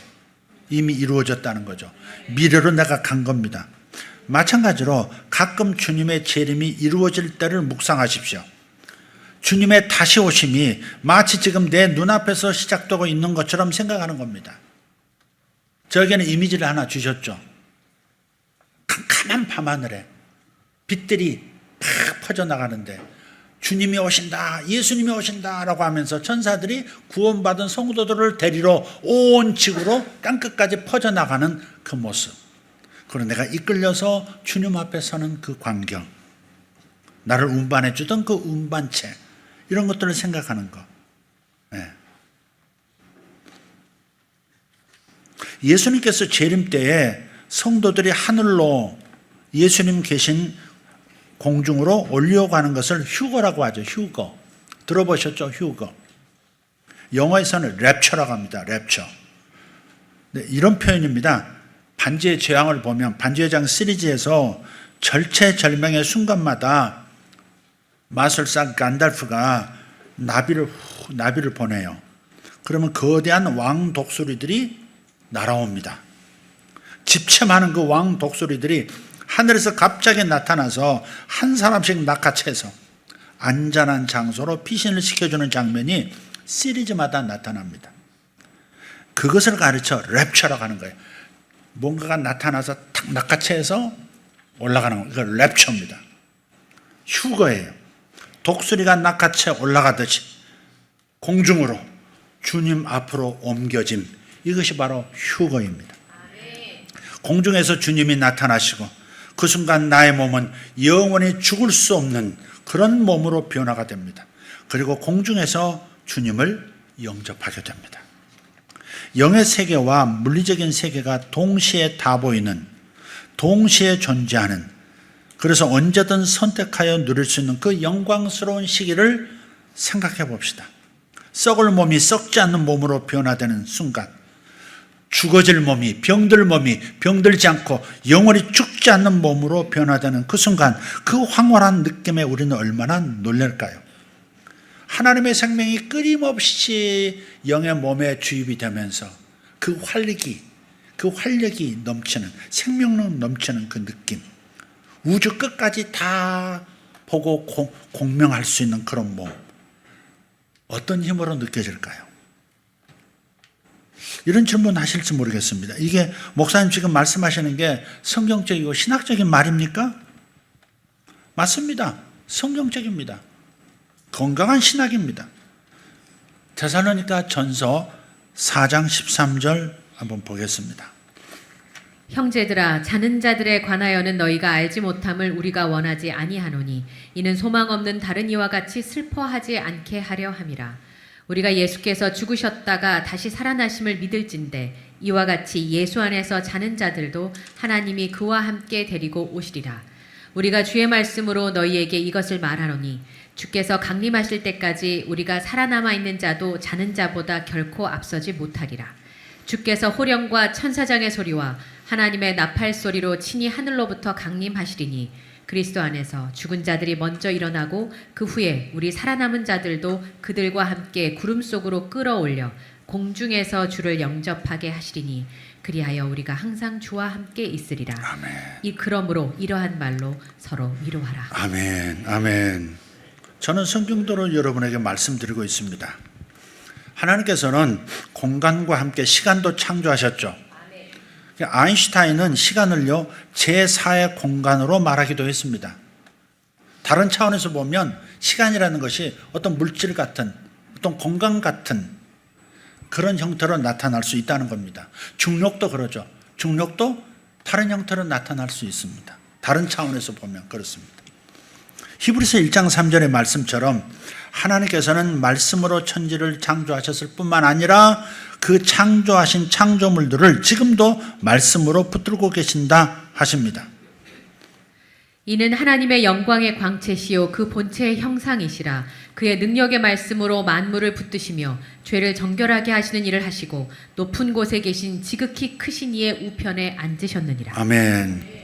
이미 이루어졌다는 거죠. 미래로 내가 간 겁니다. 마찬가지로 가끔 주님의 재림이 이루어질 때를 묵상하십시오. 주님의 다시 오심이 마치 지금 내 눈앞에서 시작되고 있는 것처럼 생각하는 겁니다. 저에게는 이미지를 하나 주셨죠. 캄캄한 밤하늘에 빛들이 팍 퍼져나가는데 주님이 오신다, 예수님이 오신다라고 하면서 천사들이 구원받은 성도들을 데리러 온 지구로 땅끝까지 퍼져나가는 그 모습. 그리고 내가 이끌려서 주님 앞에 서는 그 광경, 나를 운반해 주던 그 운반체, 이런 것들을 생각하는 것. 네. 예수님께서 재림 때에 성도들이 하늘로 예수님 계신 공중으로 올려가는 것을 휴거라고 하죠. 휴거. 들어보셨죠? 휴거. 영어에서는 랩처라고 합니다. 랩처. 네, 이런 표현입니다. 반지의 제왕을 보면 반지의 제왕 시리즈에서 절체절명의 순간마다 마술사 간달프가 나비를 보내요. 그러면 거대한 왕 독수리들이 날아옵니다. 집채많은 그 왕 독수리들이 하늘에서 갑자기 나타나서 한 사람씩 낚아채서 안전한 장소로 피신을 시켜주는 장면이 시리즈마다 나타납니다. 그것을 가르쳐 랩처라고 하는 거예요. 뭔가가 나타나서 탁 낚아채서 올라가는 거. 이거 랩처입니다. 휴거예요. 독수리가 낚아채 올라가듯이 공중으로 주님 앞으로 옮겨짐. 이것이 바로 휴거입니다. 공중에서 주님이 나타나시고 그 순간 나의 몸은 영원히 죽을 수 없는 그런 몸으로 변화가 됩니다. 그리고 공중에서 주님을 영접하게 됩니다. 영의 세계와 물리적인 세계가 동시에 다 보이는, 동시에 존재하는, 그래서 언제든 선택하여 누릴 수 있는 그 영광스러운 시기를 생각해 봅시다. 썩을 몸이 썩지 않는 몸으로 변화되는 순간, 죽어질 몸이, 병들 몸이 병들지 않고 영원히 죽지 않는 몸으로 변화되는 그 순간, 그 황홀한 느낌에 우리는 얼마나 놀랄까요? 하나님의 생명이 끊임없이 영의 몸에 주입이 되면서 그 활력이 넘치는, 생명력 넘치는 그 느낌, 우주 끝까지 다 보고 공명할 수 있는 그런 몸, 어떤 힘으로 느껴질까요? 이런 질문 하실지 모르겠습니다. 이게 목사님 지금 말씀하시는 게 성경적이고 신학적인 말입니까? 맞습니다. 성경적입니다. 건강한 신학입니다. 데살로니가 전서 4장 13절 한번 보겠습니다. 형제들아, 자는 자들에 관하여는 너희가 알지 못함을 우리가 원하지 아니하노니 이는 소망 없는 다른 이와 같이 슬퍼하지 않게 하려 함이라. 우리가 예수께서 죽으셨다가 다시 살아나심을 믿을진대 이와 같이 예수 안에서 자는 자들도 하나님이 그와 함께 데리고 오시리라. 우리가 주의 말씀으로 너희에게 이것을 말하노니 주께서 강림하실 때까지 우리가 살아남아 있는 자도 자는 자보다 결코 앞서지 못하리라. 주께서 호령과 천사장의 소리와 하나님의 나팔 소리로 친히 하늘로부터 강림하시리니 그리스도 안에서 죽은 자들이 먼저 일어나고 그 후에 우리 살아남은 자들도 그들과 함께 구름 속으로 끌어올려 공중에서 주를 영접하게 하시리니 그리하여 우리가 항상 주와 함께 있으리라. 아멘. 그러므로 이러한 말로 서로 위로하라. 아멘. 아멘. 저는 성경도로 여러분에게 말씀드리고 있습니다. 하나님께서는 공간과 함께 시간도 창조하셨죠. 아인슈타인은 시간을요 제4의 공간으로 말하기도 했습니다. 다른 차원에서 보면 시간이라는 것이 어떤 물질 같은, 어떤 공간 같은 그런 형태로 나타날 수 있다는 겁니다. 중력도 그러죠. 중력도 다른 형태로 나타날 수 있습니다. 다른 차원에서 보면 그렇습니다. 히브리서 1장 3절의 말씀처럼 하나님께서는 말씀으로 천지를 창조하셨을 뿐만 아니라 그 창조하신 창조물들을 지금도 말씀으로 붙들고 계신다 하십니다. 이는 하나님의 영광의 광채시요 그 본체의 형상이시라. 그의 능력의 말씀으로 만물을 붙드시며 죄를 정결하게 하시는 일을 하시고 높은 곳에 계신 지극히 크신 이의 우편에 앉으셨느니라. 아멘.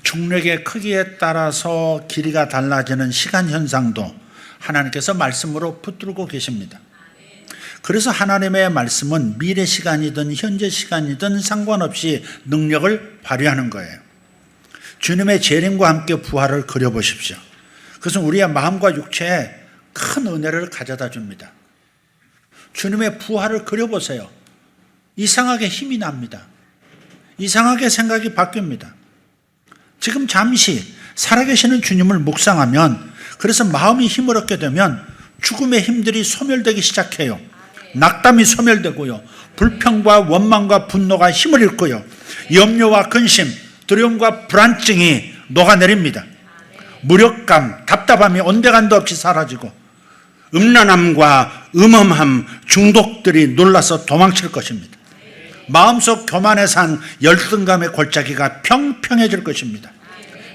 중력의 크기에 따라서 길이가 달라지는 시간 현상도 하나님께서 말씀으로 붙들고 계십니다. 그래서 하나님의 말씀은 미래 시간이든 현재 시간이든 상관없이 능력을 발휘하는 거예요. 주님의 재림과 함께 부활을 그려보십시오. 그것은 우리의 마음과 육체에 큰 은혜를 가져다 줍니다. 주님의 부활을 그려보세요. 이상하게 힘이 납니다. 이상하게 생각이 바뀝니다. 지금 잠시 살아계시는 주님을 묵상하면, 그래서 마음이 힘을 얻게 되면 죽음의 힘들이 소멸되기 시작해요. 낙담이 소멸되고요. 불평과 원망과 분노가 힘을 잃고요. 염려와 근심, 두려움과 불안증이 녹아내립니다. 무력감, 답답함이 온데간도 없이 사라지고 음란함과 음험함, 중독들이 놀라서 도망칠 것입니다. 마음속 교만에 산 열등감의 골짜기가 평평해질 것입니다.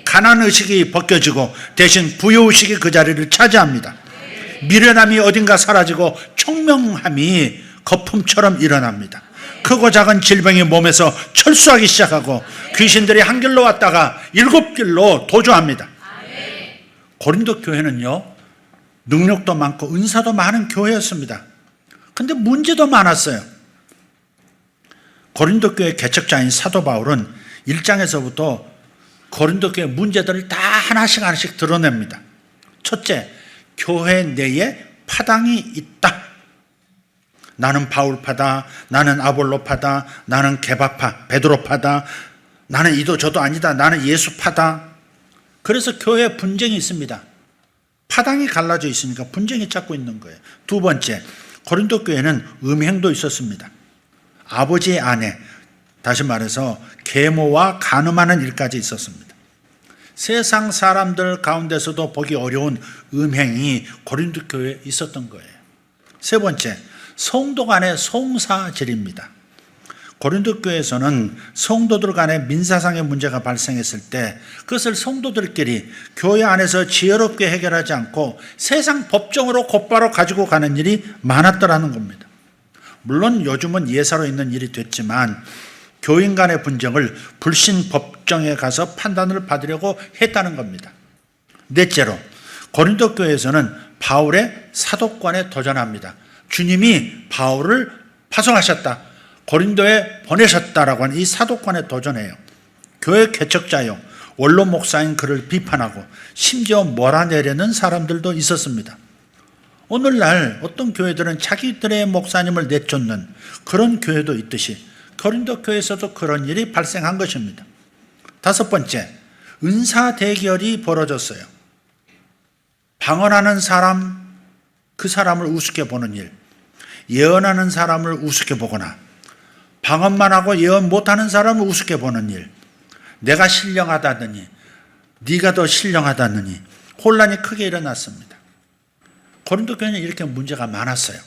가난의식이 벗겨지고 대신 부여의식이 그 자리를 차지합니다. 미련함이 어딘가 사라지고 총명함이 거품처럼 일어납니다. 크고 작은 질병이 몸에서 철수하기 시작하고 귀신들이 한 길로 왔다가 7길로 도주합니다. 고린도 교회는요, 능력도 많고 은사도 많은 교회였습니다. 근데 문제도 많았어요. 고린도 교회 개척자인 사도 바울은 1장에서부터 고린도 교회 문제들을 다 하나씩 드러냅니다. 첫째, 교회 내에 파당이 있다. 나는 바울파다, 나는 아볼로파다, 나는 게바파, 베드로파다, 나는 이도 저도 아니다, 나는 예수파다. 그래서 교회에 분쟁이 있습니다. 파당이 갈라져 있으니까 분쟁이 찾고 있는 거예요. 두 번째, 고린도 교회는 음행도 있었습니다. 아버지의 아내, 다시 말해서 계모와 간음하는 일까지 있었습니다. 세상 사람들 가운데서도 보기 어려운 음행이 고린도 교회에 있었던 거예요. 세 번째, 성도 간의 송사질입니다. 고린도 교회에서는 성도들 간의 민사상의 문제가 발생했을 때 그것을 성도들끼리 교회 안에서 지혜롭게 해결하지 않고 세상 법정으로 곧바로 가지고 가는 일이 많았더라는 겁니다. 물론 요즘은 예사로 있는 일이 됐지만 교인 간의 분쟁을 불신 법정에 가서 판단을 받으려고 했다는 겁니다. 넷째로, 고린도 교회에서는 바울의 사도권에 도전합니다. 주님이 바울을 파송하셨다, 고린도에 보내셨다라고 하는 이 사도권에 도전해요. 교회 개척자요, 원로 목사인 그를 비판하고 심지어 몰아내려는 사람들도 있었습니다. 오늘날 어떤 교회들은 자기들의 목사님을 내쫓는 그런 교회도 있듯이 고린도 교회에서도 그런 일이 발생한 것입니다. 다섯 번째, 은사 대결이 벌어졌어요. 방언하는 사람, 그 사람을 우습게 보는 일, 예언하는 사람을 우습게 보거나 방언만 하고 예언 못하는 사람을 우습게 보는 일, 내가 신령하다느니 네가 더 신령하다느니 혼란이 크게 일어났습니다. 고린도 교회는 이렇게 문제가 많았어요.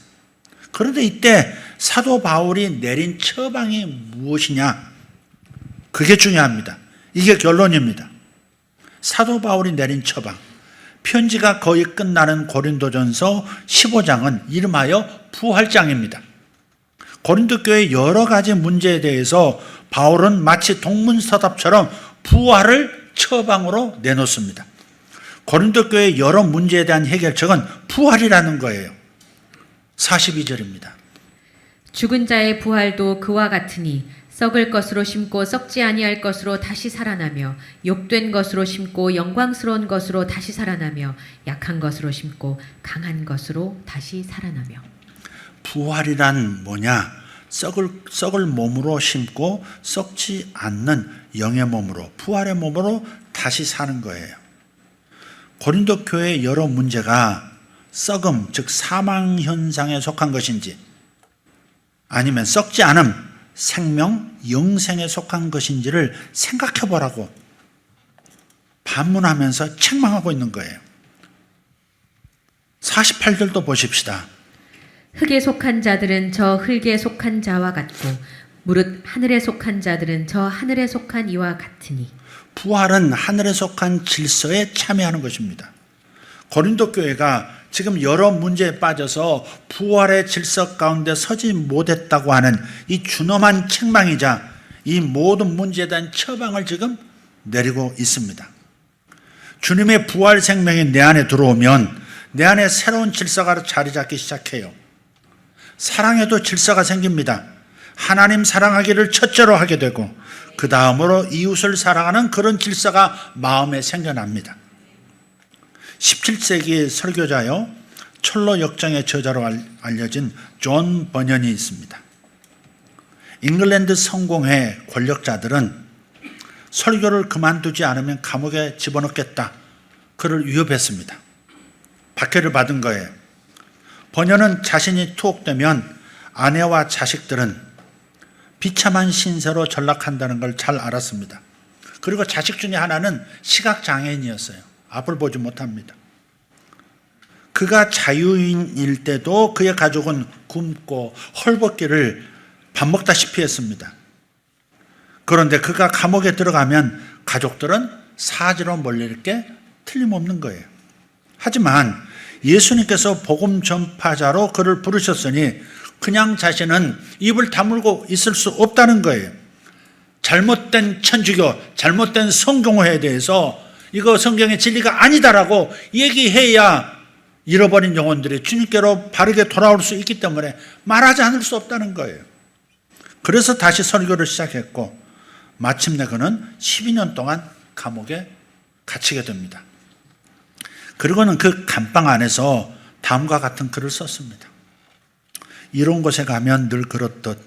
그런데 이때 사도 바울이 내린 처방이 무엇이냐? 그게 중요합니다. 이게 결론입니다. 사도 바울이 내린 처방, 편지가 거의 끝나는 고린도전서 15장은 이름하여 부활장입니다. 고린도 교회의 여러 가지 문제에 대해서 바울은 마치 동문서답처럼 부활을 처방으로 내놓습니다. 고린도 교회의 여러 문제에 대한 해결책은 부활이라는 거예요. 42절입니다. 죽은 자의 부활도 그와 같으니 썩을 것으로 심고 썩지 아니할 것으로 다시 살아나며 욕된 것으로 심고 영광스러운 것으로 다시 살아나며 약한 것으로 심고 강한 것으로 다시 살아나며. 부활이란 뭐냐? 썩을 몸으로 심고 썩지 않는 영의 몸으로, 부활의 몸으로 다시 사는 거예요. 고린도 교회의 여러 문제가 썩음, 즉 사망 현상에 속한 것인지 아니면 썩지 않음, 생명, 영생에 속한 것인지를 생각해 보라고 반문하면서 책망하고 있는 거예요. 48절도 보십시다. 흙에 속한 자들은 저 흙에 속한 자와 같고 무릇 하늘에 속한 자들은 저 하늘에 속한 이와 같으니. 부활은 하늘에 속한 질서에 참여하는 것입니다. 고린도 교회가 지금 여러 문제에 빠져서 부활의 질서 가운데 서지 못했다고 하는 이 준엄한 책망이자 이 모든 문제에 대한 처방을 지금 내리고 있습니다. 주님의 부활 생명이 내 안에 들어오면 내 안에 새로운 질서가 자리 잡기 시작해요. 사랑에도 질서가 생깁니다. 하나님 사랑하기를 첫째로 하게 되고 그 다음으로 이웃을 사랑하는 그런 질서가 마음에 생겨납니다. 17세기 설교자요, 철로 역정의 저자로 알려진 존 버년이 있습니다. 잉글랜드 성공회 권력자들은 설교를 그만두지 않으면 감옥에 집어넣겠다. 그를 위협했습니다. 박해를 받은 거예요. 번연은 자신이 투옥되면 아내와 자식들은 비참한 신세로 전락한다는 걸 잘 알았습니다. 그리고 자식 중에 하나는 시각장애인이었어요. 앞을 보지 못합니다. 그가 자유인일 때도 그의 가족은 굶고 헐벗기를 밥 먹다시피 했습니다. 그런데 그가 감옥에 들어가면 가족들은 사지로 몰릴 게 틀림없는 거예요. 하지만 예수님께서 복음 전파자로 그를 부르셨으니 그냥 자신은 입을 다물고 있을 수 없다는 거예요. 잘못된 천주교, 잘못된 성경화에 대해서 이거 성경의 진리가 아니다라고 얘기해야 잃어버린 영혼들이 주님께로 바르게 돌아올 수 있기 때문에 말하지 않을 수 없다는 거예요. 그래서 다시 설교를 시작했고 마침내 그는 12년 동안 감옥에 갇히게 됩니다. 그리고는 그 감방 안에서 다음과 같은 글을 썼습니다. 이런 곳에 가면 늘 그렇듯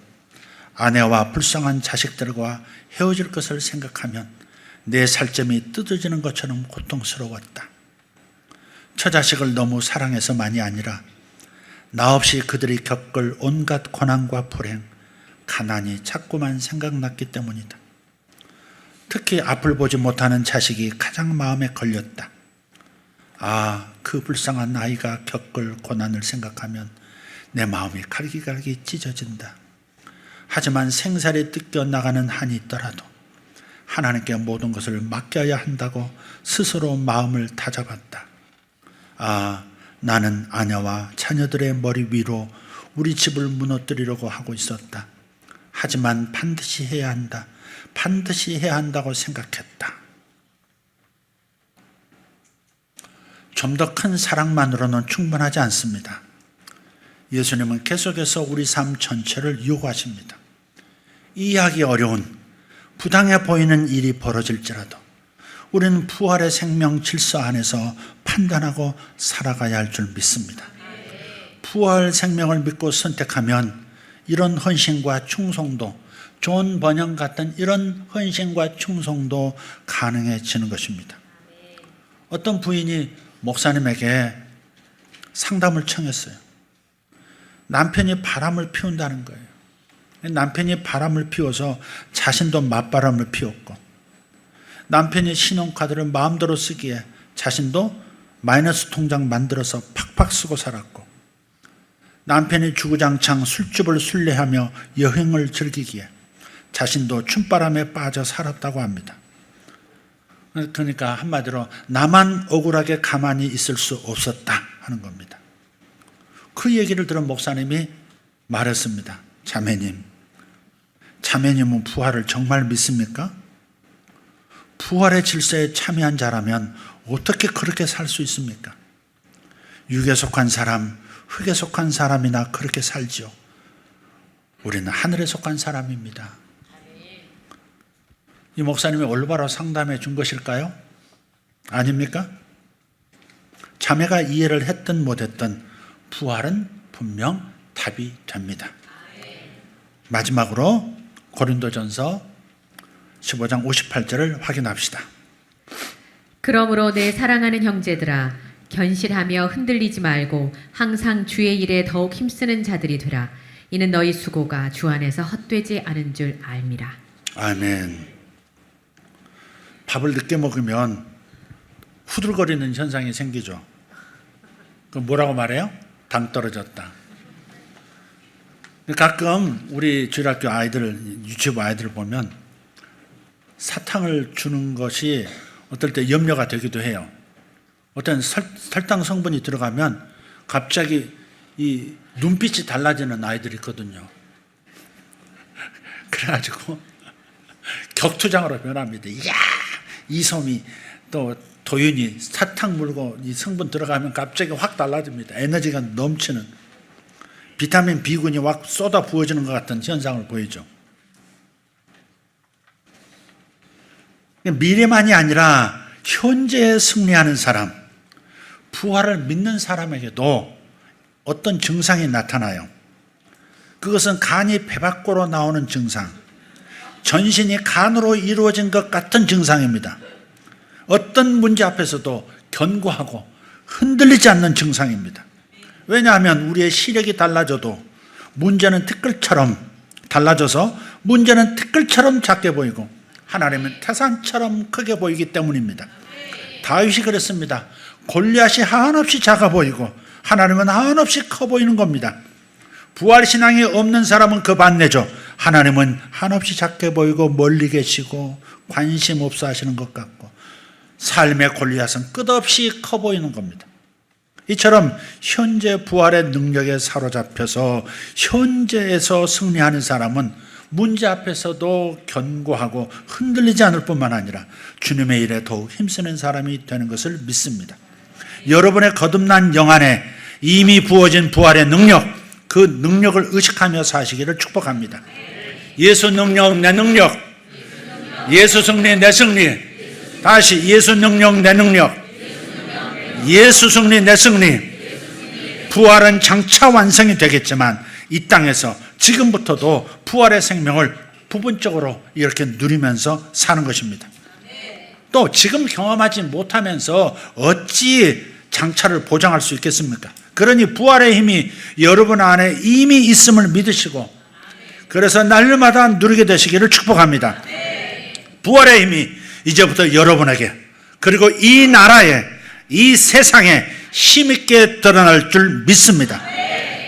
아내와 불쌍한 자식들과 헤어질 것을 생각하면 내 살점이 뜯어지는 것처럼 고통스러웠다. 처자식을 너무 사랑해서만이 아니라 나 없이 그들이 겪을 온갖 고난과 불행, 가난이 자꾸만 생각났기 때문이다. 특히 앞을 보지 못하는 자식이 가장 마음에 걸렸다. 아, 그 불쌍한 아이가 겪을 고난을 생각하면 내 마음이 갈기갈기 찢어진다. 하지만 생살이 뜯겨나가는 한이 있더라도 하나님께 모든 것을 맡겨야 한다고 스스로 마음을 다잡았다. 아, 나는 아내와 자녀들의 머리 위로 우리 집을 무너뜨리려고 하고 있었다. 하지만 반드시 해야 한다. 반드시 해야 한다고 생각했다. 좀 더 큰 사랑만으로는 충분하지 않습니다. 예수님은 계속해서 우리 삶 전체를 요구하십니다. 이해하기 어려운 부당해 보이는 일이 벌어질지라도 우리는 부활의 생명 질서 안에서 판단하고 살아가야 할 줄 믿습니다. 부활 생명을 믿고 선택하면 이런 헌신과 충성도, 존 번영 같은 이런 헌신과 충성도 가능해지는 것입니다. 어떤 부인이 목사님에게 상담을 청했어요. 남편이 바람을 피운다는 거예요. 남편이 바람을 피워서 자신도 맞바람을 피웠고 남편이 신용카드를 마음대로 쓰기에 자신도 마이너스 통장 만들어서 팍팍 쓰고 살았고 남편이 주구장창 술집을 순례하며 여행을 즐기기에 자신도 춤바람에 빠져 살았다고 합니다. 그러니까 한마디로 나만 억울하게 가만히 있을 수 없었다 하는 겁니다. 그 얘기를 들은 목사님이 말했습니다. 자매님은 부활을 정말 믿습니까? 부활의 질서에 참여한 자라면 어떻게 그렇게 살 수 있습니까? 육에 속한 사람, 흙에 속한 사람이나 그렇게 살지요. 우리는 하늘에 속한 사람입니다. 이 목사님이 올바로 상담해 준 것일까요? 아닙니까? 자매가 이해를 했든 못했든 부활은 분명 답이 됩니다. 마지막으로 고린도전서 15장 58절을 확인합시다. 그러므로 내 사랑하는 형제들아 견실하며 흔들리지 말고 항상 주의 일에 더욱 힘쓰는 자들이 되라. 이는 너희 수고가 주 안에서 헛되지 않은 줄 알미라. 아멘. 밥을 늦게 먹으면 후들거리는 현상이 생기죠. 그 뭐라고 말해요? 당 떨어졌다. 가끔 우리 주일학교 아이들, 유치부 아이들 보면 사탕을 주는 것이 어떨 때 염려가 되기도 해요. 어떤 설탕 성분이 들어가면 갑자기 이 눈빛이 달라지는 아이들이 있거든요. 그래가지고 격투장으로 변합니다. 이야! 이솜이 또 도윤이 사탕 물고 이 성분 들어가면 갑자기 확 달라집니다. 에너지가 넘치는 비타민 B군이 확 쏟아 부어지는 것 같은 현상을 보이죠. 미래만이 아니라 현재에 승리하는 사람, 부활을 믿는 사람에게도 어떤 증상이 나타나요. 그것은 간이 배 밖으로 나오는 증상, 전신이 간으로 이루어진 것 같은 증상입니다. 어떤 문제 앞에서도 견고하고 흔들리지 않는 증상입니다. 왜냐하면 우리의 시력이 달라져도 문제는 티끌처럼 달라져서 문제는 티끌처럼 작게 보이고 하나님은 태산처럼 크게 보이기 때문입니다. 다윗이 그랬습니다. 골리앗이 한없이 작아 보이고 하나님은 한없이 커 보이는 겁니다. 부활신앙이 없는 사람은 그 반대죠. 하나님은 한없이 작게 보이고 멀리 계시고 관심 없어 하시는 것 같고 삶의 골리앗은 끝없이 커 보이는 겁니다. 이처럼 현재 부활의 능력에 사로잡혀서 현재에서 승리하는 사람은 문제 앞에서도 견고하고 흔들리지 않을 뿐만 아니라 주님의 일에 더욱 힘쓰는 사람이 되는 것을 믿습니다. 여러분의 거듭난 영 안에 이미 부어진 부활의 능력, 그 능력을 의식하며 사시기를 축복합니다. 예수 능력 내 능력, 예수 승리 내 승리, 다시 예수 능력 내 능력, 예수 승리 내 승리. 부활은 장차 완성이 되겠지만 이 땅에서 지금부터도 부활의 생명을 부분적으로 이렇게 누리면서 사는 것입니다. 또 지금 경험하지 못하면서 어찌 장차를 보장할 수 있겠습니까? 그러니 부활의 힘이 여러분 안에 이미 있음을 믿으시고 그래서 날마다 누리게 되시기를 축복합니다. 부활의 힘이 이제부터 여러분에게 그리고 이 나라에 이 세상에 힘있게 드러날 줄 믿습니다.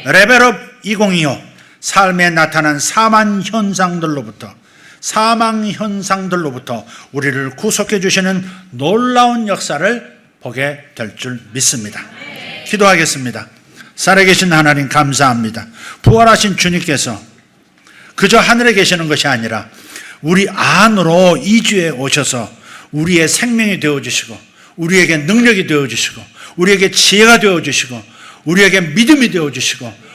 레벨업 2025 삶에 나타난 사망 현상들로부터 우리를 구속해 주시는 놀라운 역사를 보게 될 줄 믿습니다. 기도하겠습니다. 살아계신 하나님 감사합니다. 부활하신 주님께서 그저 하늘에 계시는 것이 아니라 우리 안으로 이주해 오셔서 우리의 생명이 되어주시고 우리에게 능력이 되어주시고 우리에게 지혜가 되어주시고 우리에게 믿음이 되어주시고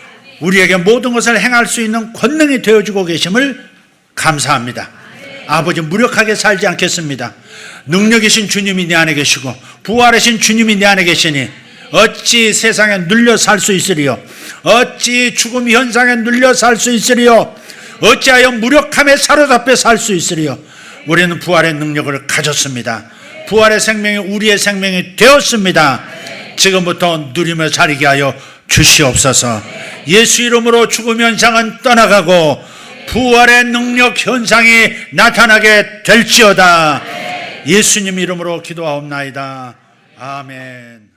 우리에게 모든 것을 행할 수 있는 권능이 되어주고 계심을 감사합니다. 아버지 무력하게 살지 않겠습니다. 능력이신 주님이 내 안에 계시고 부활하신 주님이 내 안에 계시니 어찌 세상에 눌려 살 수 있으리요? 어찌 죽음 현상에 눌려 살 수 있으리요? 어찌하여 무력함에 사로잡혀 살 수 있으리요? 우리는 부활의 능력을 가졌습니다. 부활의 생명이 우리의 생명이 되었습니다. 지금부터 누리며 살게 하여 주시옵소서. 예수 이름으로 죽음 현상은 떠나가고 부활의 능력 현상이 나타나게 될지어다. 예수님 이름으로 기도하옵나이다. 아멘.